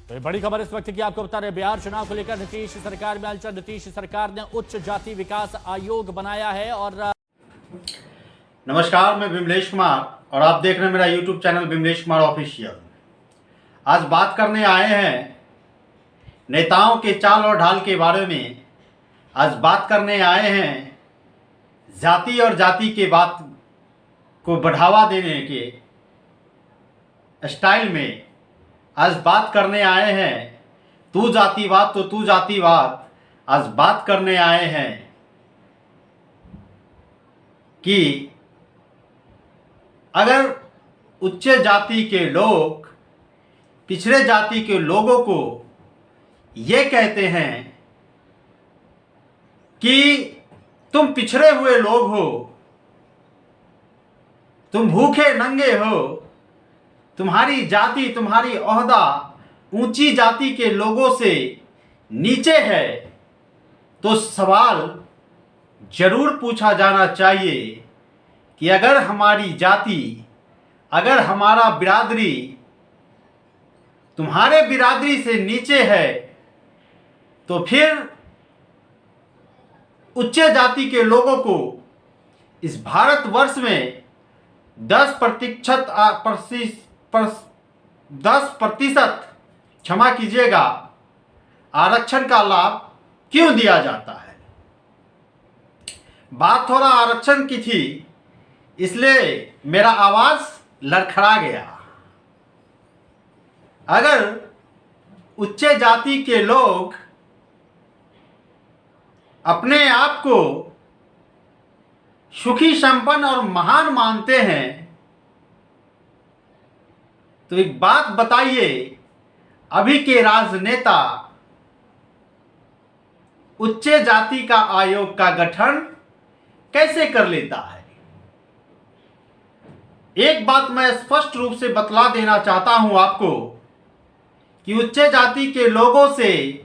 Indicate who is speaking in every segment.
Speaker 1: तो ये बड़ी खबर इस वक्त की आपको बता रहे, बिहार चुनाव को लेकर नीतीश सरकार में हलचल। नीतीश सरकार ने उच्च जाति विकास आयोग बनाया है। और
Speaker 2: नमस्कार, मैं विमलेश कुमार और आप देख रहे हैं मेरा YouTube channel Vimlesh Kumar official. आज बात करने आए हैं नेताओं के चाल और ढाल के बारे में। आज बात करने आए हैं जाति और जाति के बात को बढ़ावा देने के स्टाइल में। आज बात करने आए हैं तू जातिवाद तो तू जातिवाद। आज बात करने आए हैं कि अगर उच्च जाति के लोग पिछड़े जाति के लोगों को ये कहते हैं कि तुम पिछड़े हुए लोग हो, तुम भूखे नंगे हो, तुम्हारी जाति तुम्हारी ओहदा ऊंची जाति के लोगों से नीचे है, तो सवाल जरूर पूछा जाना चाहिए कि अगर हमारी जाति, अगर हमारा बिरादरी तुम्हारे बिरादरी से नीचे है, तो फिर उच्च जाति के लोगों को इस भारतवर्ष में 10% क्षमा कीजिएगा आरक्षण का लाभ क्यों दिया जाता है। बात थोड़ा आरक्षण की थी, इसलिए मेरा आवाज लड़खड़ा गया। अगर उच्च जाति के लोग अपने आप को सुखी संपन्न और महान मानते हैं, तो एक बात बताइए, अभी के राजनेता उच्च जाति का आयोग का गठन कैसे कर लेता है। एक बात मैं स्पष्ट रूप से बतला देना चाहता हूं आपको कि उच्च जाति के लोगों से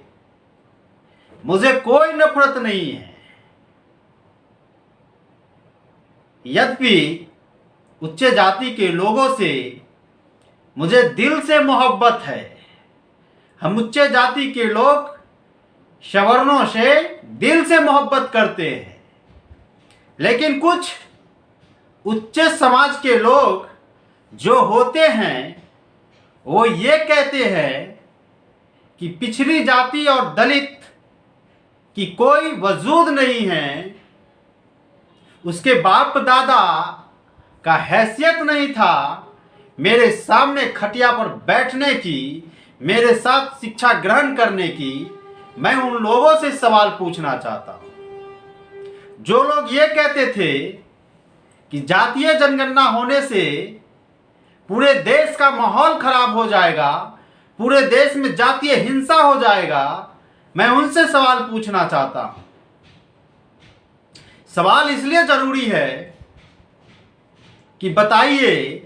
Speaker 2: मुझे कोई नफरत नहीं है। यद्यपि उच्च जाति के लोगों से मुझे दिल से मोहब्बत है। हम उच्च जाति के लोग सवर्णों से दिल से मोहब्बत करते हैं, लेकिन कुछ उच्च समाज के लोग जो होते हैं वो ये कहते हैं कि पिछड़ी जाति और दलित की कोई वजूद नहीं है, उसके बाप दादा का हैसियत नहीं था मेरे सामने खटिया पर बैठने की, मेरे साथ शिक्षा ग्रहण करने की। मैं उन लोगों से सवाल पूछना चाहता हूं जो लोग ये कहते थे कि जातीय जनगणना होने से पूरे देश का माहौल खराब हो जाएगा, पूरे देश में जातीय हिंसा हो जाएगा। मैं उनसे सवाल पूछना चाहता हूं। सवाल इसलिए जरूरी है कि बताइए,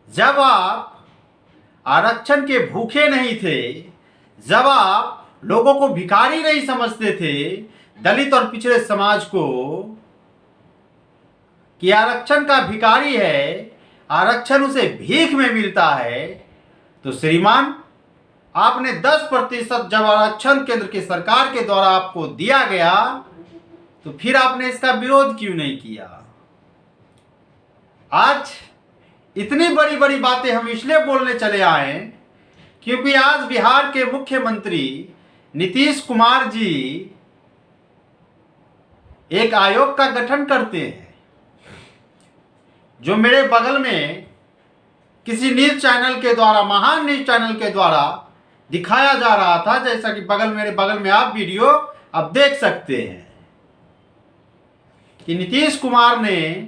Speaker 2: जब आप आरक्षण के भूखे नहीं थे, जब आप लोगों को भिखारी नहीं समझते थे, दलित और पिछड़े समाज को, कि आरक्षण का भिखारी है, आरक्षण उसे भीख में मिलता है, तो श्रीमान आपने 10% जब आरक्षण केंद्र की सरकार के द्वारा आपको दिया गया, तो फिर आपने इसका विरोध क्यों नहीं किया। आज इतनी बड़ी बड़ी बातें हम इसलिए बोलने चले आए क्योंकि आज बिहार के मुख्यमंत्री नीतीश कुमार जी एक आयोग का गठन करते हैं, जो मेरे बगल में किसी न्यूज चैनल के द्वारा, महान न्यूज चैनल के द्वारा दिखाया जा रहा था, जैसा कि मेरे बगल में आप वीडियो अब देख सकते हैं कि नीतीश कुमार ने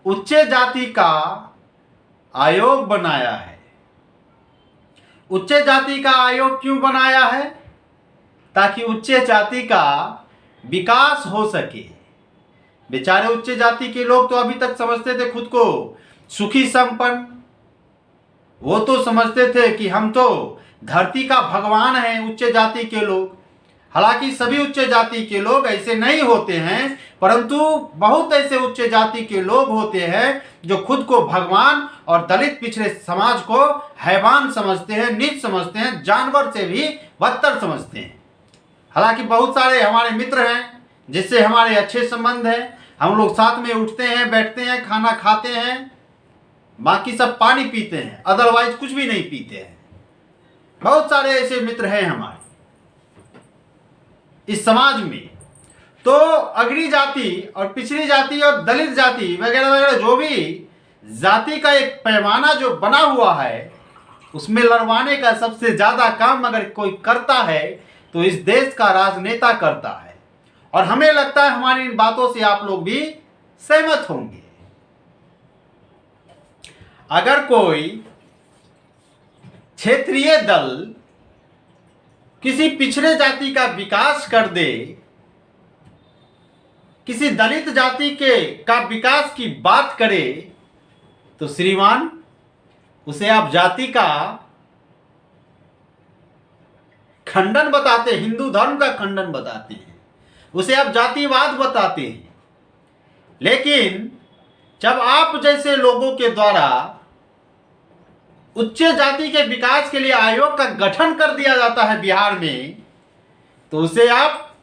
Speaker 2: उच्च जाति का आयोग बनाया है। उच्च जाति का आयोग क्यों बनाया है? ताकि उच्च जाति का विकास हो सके। बेचारे उच्च जाति के लोग तो अभी तक समझते थे खुद को सुखी संपन्न, वो तो समझते थे कि हम तो धरती का भगवान हैं उच्च जाति के लोग। हालांकि सभी उच्च जाति के लोग ऐसे नहीं होते हैं, परंतु बहुत ऐसे उच्च जाति के लोग होते हैं जो खुद को भगवान और दलित पिछड़े समाज को हैवान समझते हैं, नीच समझते हैं, जानवर से भी बदतर समझते हैं। हालांकि बहुत सारे हमारे मित्र हैं जिससे हमारे अच्छे संबंध हैं, हम लोग साथ में उठते हैं, बैठते हैं, खाना खाते हैं, बाकी सब पानी पीते हैं, अदरवाइज कुछ भी नहीं पीते हैं। बहुत सारे ऐसे मित्र हैं हमारे इस समाज में। तो अग्री जाति और पिछड़ी जाति और दलित जाति वगैरह वगैरह जो भी जाति का एक पैमाना जो बना हुआ है, उसमें लड़वाने का सबसे ज्यादा काम अगर कोई करता है तो इस देश का राजनेता करता है। और हमें लगता है हमारी इन बातों से आप लोग भी सहमत होंगे। अगर कोई क्षेत्रीय दल किसी पिछड़े जाति का विकास कर दे, किसी दलित जाति का विकास की बात करे, तो श्रीमान उसे आप जाति का खंडन बताते हैं, हिंदू धर्म का खंडन बताते हैं, उसे आप जातिवाद बताते हैं। लेकिन जब आप जैसे लोगों के द्वारा उच्च जाति के विकास के लिए आयोग का गठन कर दिया जाता है बिहार में, तो उसे आप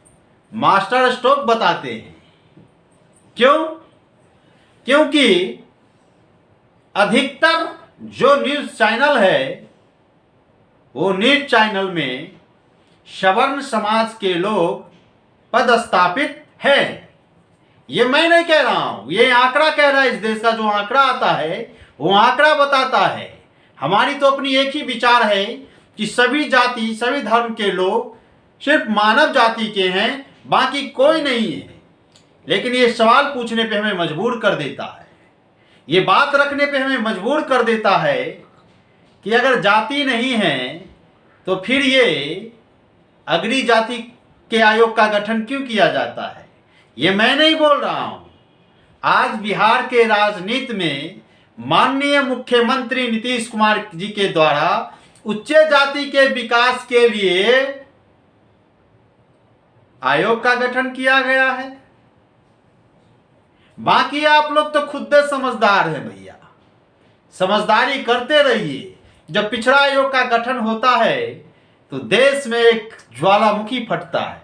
Speaker 2: मास्टर स्ट्रोक बताते हैं। क्यों? क्योंकि अधिकतर जो न्यूज चैनल है वो न्यूज चैनल में सवर्ण समाज के लोग पदस्थापित हैं। ये मैं नहीं कह रहा हूं, ये आंकड़ा कह रहा है। इस देश का जो आंकड़ा आता है वो आंकड़ा बताता है। हमारी तो अपनी एक ही विचार है कि सभी जाति, सभी धर्म के लोग सिर्फ मानव जाति के हैं, बाकी कोई नहीं है। लेकिन ये सवाल पूछने पे हमें मजबूर कर देता है, ये बात रखने पे हमें मजबूर कर देता है कि अगर जाति नहीं है तो फिर ये अग्री जाति के आयोग का गठन क्यों किया जाता है। ये मैं नहीं बोल रहा हूं। आज बिहार के राजनीति में माननीय मुख्यमंत्री नीतीश कुमार जी के द्वारा उच्च जाति के विकास के लिए आयोग का गठन किया गया है। बाकी आप लोग तो खुद समझदार हैं भैया, समझदारी करते रहिए। जब पिछड़ा आयोग का गठन होता है तो देश में एक ज्वालामुखी फटता है।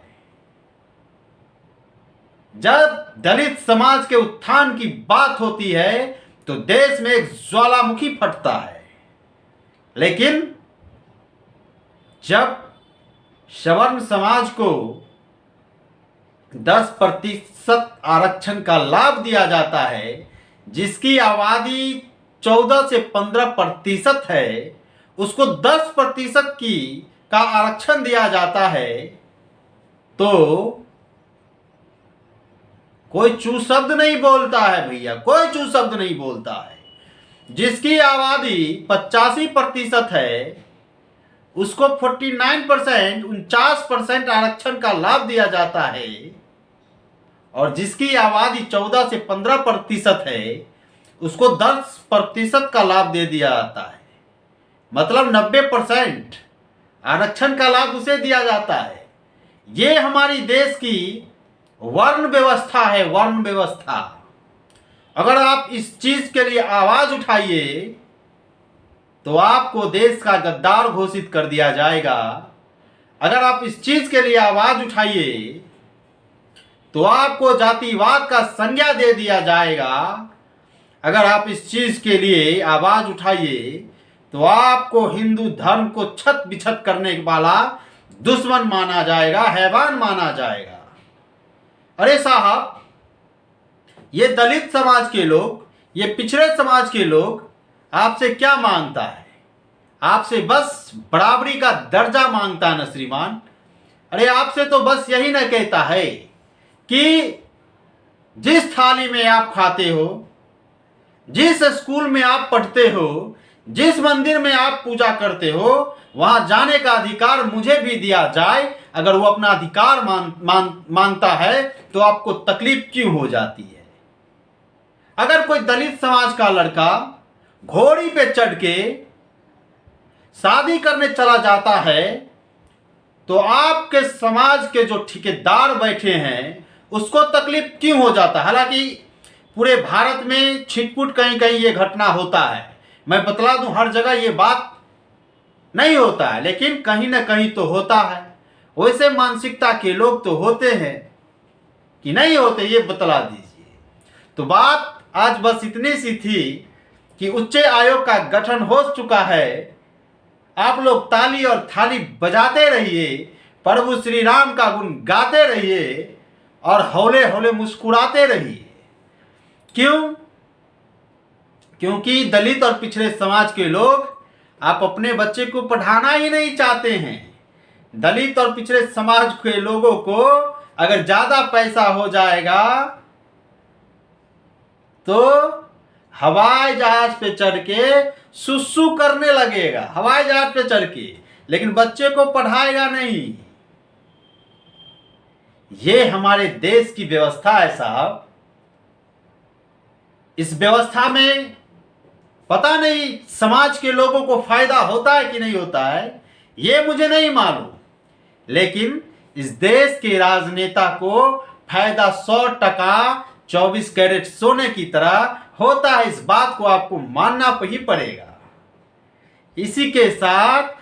Speaker 2: जब दलित समाज के उत्थान की बात होती है तो देश में एक ज्वालामुखी फटता है। लेकिन जब सवर्ण समाज को 10% आरक्षण का लाभ दिया जाता है, जिसकी आबादी 14 से 15% है, उसको 10% का आरक्षण दिया जाता है, तो कोई चू शब्द नहीं बोलता है भैया, कोई चू शब्द नहीं बोलता है। जिसकी आबादी 85% है उसको 49%, 49% आरक्षण का लाभ दिया जाता है, और जिसकी आबादी 14 से 15% है उसको 10% का लाभ दे दिया जाता है। मतलब 90% आरक्षण का लाभ उसे दिया जाता है। ये हमारी देश की वर्ण व्यवस्था है, वर्ण व्यवस्था। अगर आप इस चीज के लिए आवाज उठाइए तो आपको देश का गद्दार घोषित कर दिया जाएगा। अगर आप इस चीज के लिए आवाज उठाइए तो आपको जातिवाद का संज्ञा दे दिया जाएगा। अगर आप इस चीज के लिए आवाज उठाइए तो आपको हिंदू धर्म को छत बिछत करने वाला दुश्मन माना जाएगा, हैवान माना जाएगा। अरे साहब, ये दलित समाज के लोग, ये पिछड़े समाज के लोग आपसे क्या मांगता है? आपसे बस बराबरी का दर्जा मांगता है ना श्रीमान। अरे आपसे तो बस यही ना कहता है कि जिस थाली में आप खाते हो, जिस स्कूल में आप पढ़ते हो, जिस मंदिर में आप पूजा करते हो, वहां जाने का अधिकार मुझे भी दिया जाए। अगर वो अपना अधिकार मांगता है तो आपको तकलीफ क्यों हो जाती है? अगर कोई दलित समाज का लड़का घोड़ी पे चढ़ के शादी करने चला जाता है तो आपके समाज के जो ठेकेदार बैठे हैं उसको तकलीफ क्यों हो जाता है? हालांकि पूरे भारत में छिटपुट कहीं कहीं ये घटना होता है, मैं बतला दूं, हर जगह ये बात नहीं होता है, लेकिन कहीं ना कहीं तो होता है। वैसे मानसिकता के लोग तो होते हैं कि नहीं होते, ये बतला दीजिए। तो बात आज बस इतनी सी थी कि उच्च आयोग का गठन हो चुका है। आप लोग ताली और थाली बजाते रहिए, प्रभु श्री राम का गुण गाते रहिए और हौले हौले मुस्कुराते रहिए। क्यों? क्योंकि दलित और पिछड़े समाज के लोग आप अपने बच्चे को पढ़ाना ही नहीं चाहते हैं। दलित और पिछड़े समाज के लोगों को अगर ज्यादा पैसा हो जाएगा तो हवाई जहाज पे चढ़ के सुसु करने लगेगा, हवाई जहाज पे चढ़ के, लेकिन बच्चे को पढ़ाएगा नहीं। ये हमारे देश की व्यवस्था है साहब। इस व्यवस्था में पता नहीं समाज के लोगों को फायदा होता है कि नहीं होता है, ये मुझे नहीं मालूम, लेकिन इस देश के राजनेता को फायदा 100% 24 कैरेट सोने की तरह होता है। इस बात को आपको मानना ही पड़ेगा। इसी के साथ